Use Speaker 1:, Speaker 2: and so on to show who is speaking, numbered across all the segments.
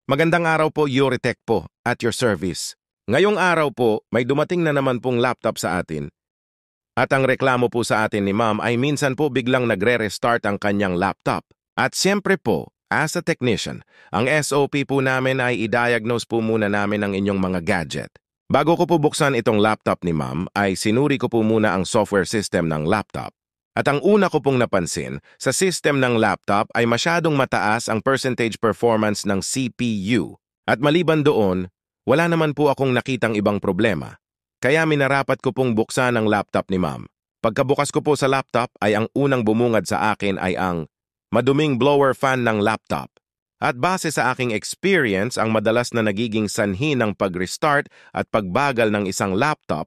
Speaker 1: Magandang araw po, Euritech po, at your service. Ngayong araw po, may dumating na naman pong laptop sa atin. At ang reklamo po sa atin ni ma'am ay minsan po biglang nagre-restart ang kanyang laptop. At siyempre po, as a technician, ang SOP po namin ay i-diagnose po muna namin ang inyong mga gadget. Bago ko po buksan itong laptop ni ma'am, ay sinuri ko po muna ang software system ng laptop. At ang una ko pong napansin, sa system ng laptop ay masyadong mataas ang percentage performance ng CPU. At maliban doon, wala naman po akong nakitang ibang problema. Kaya minarapat ko pong buksan ang laptop ni ma'am. Pagkabukas ko po sa laptop ay ang unang bumungad sa akin ay ang maduming blower fan ng laptop. At base sa aking experience, ang madalas na nagiging sanhi ng pag-restart at pagbagal ng isang laptop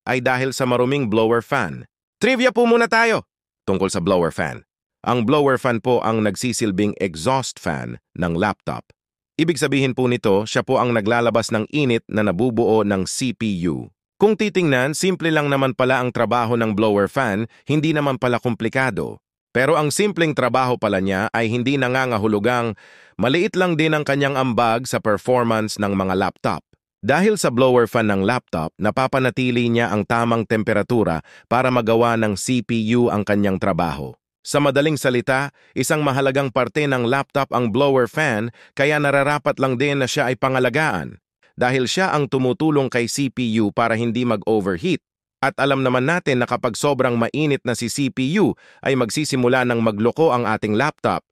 Speaker 1: ay dahil sa maruming blower fan. Trivia po muna tayo tungkol sa blower fan. Ang blower fan po ang nagsisilbing exhaust fan ng laptop. Ibig sabihin po nito, siya po ang naglalabas ng init na nabubuo ng CPU. Kung titingnan, simple lang naman pala ang trabaho ng blower fan, hindi naman pala komplikado. Pero ang simpleng trabaho pala niya ay hindi nangangahulugang maliit lang din ang kanyang ambag sa performance ng mga laptop. Dahil sa blower fan ng laptop, napapanatili niya ang tamang temperatura para magawa ng CPU ang kanyang trabaho. Sa madaling salita, isang mahalagang parte ng laptop ang blower fan, kaya nararapat lang din na siya ay pangalagaan. Dahil siya ang tumutulong kay CPU para hindi mag-overheat. At alam naman natin na kapag sobrang mainit na si CPU, ay magsisimula ng magloko ang ating laptop,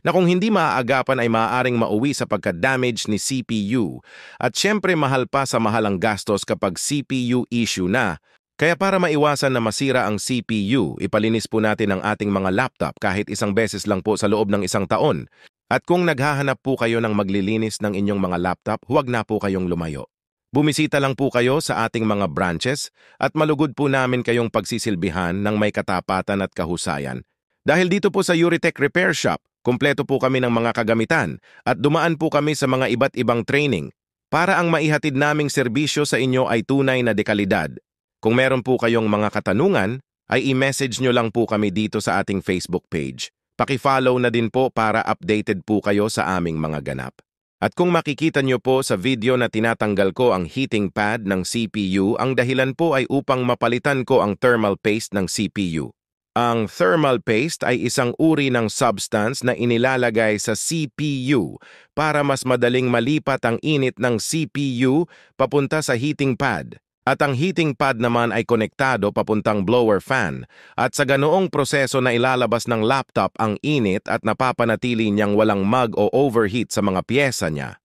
Speaker 1: na kung hindi maaagapan ay maaaring mauwi sa pagka-damage ni CPU. At syempre mahal pa sa mahalang gastos kapag CPU issue na. Kaya para maiwasan na masira ang CPU, ipalinis po natin ang ating mga laptop kahit isang beses lang po sa loob ng isang taon. At kung naghahanap po kayo ng maglilinis ng inyong mga laptop, huwag na po kayong lumayo. Bumisita lang po kayo sa ating mga branches at malugod po namin kayong pagsisilbihan ng may katapatan at kahusayan. Dahil dito po sa Euritech Repair Shop, kumpleto po kami ng mga kagamitan at dumaan po kami sa mga iba't ibang training para ang maihatid naming serbisyo sa inyo ay tunay na dekalidad. Kung meron po kayong mga katanungan, ay i-message nyo lang po kami dito sa ating Facebook page. Paki-follow na din po para updated po kayo sa aming mga ganap. At kung makikita nyo po sa video na tinatanggal ko ang heating pad ng CPU, ang dahilan po ay upang mapalitan ko ang thermal paste ng CPU. Ang thermal paste ay isang uri ng substance na inilalagay sa CPU para mas madaling malipat ang init ng CPU papunta sa heating pad. At ang heating pad naman ay konektado papuntang blower fan. At sa ganoong proseso na ilalabas ng laptop ang init at napapanatili niyang walang mag o overheat sa mga piyesa niya.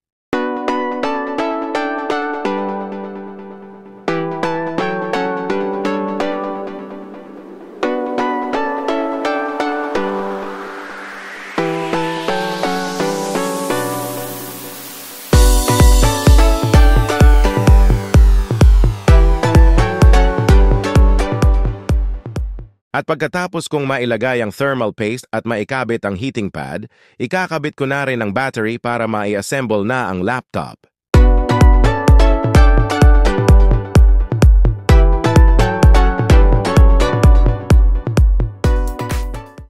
Speaker 1: At pagkatapos kong mailagay ang thermal paste at maikabit ang heating pad, ikakabit ko na rin ang battery para mai-assemble na ang laptop.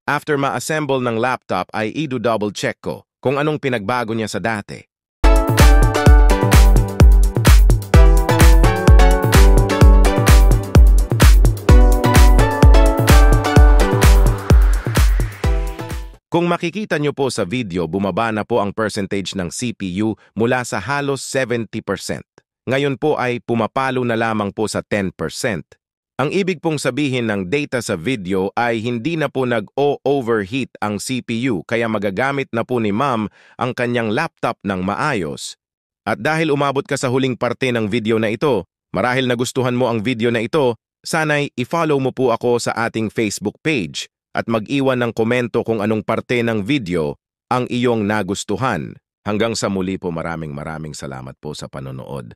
Speaker 1: After ma-assemble ng laptop ay i-double check ko kung anong pinagbago niya sa dati. Kung makikita nyo po sa video, bumaba na po ang percentage ng CPU mula sa halos 70%. Ngayon po ay pumapalo na lamang po sa 10%. Ang ibig pong sabihin ng data sa video ay hindi na po nag-overheat ang CPU kaya magagamit na po ni ma'am ang kanyang laptop ng maayos. At dahil umabot ka sa huling parte ng video na ito, marahil nagustuhan mo ang video na ito, sana'y i-follow mo po ako sa ating Facebook page at mag-iwan ng komento kung anong parte ng video ang iyong nagustuhan. Hanggang sa muli po, maraming salamat po sa panonood.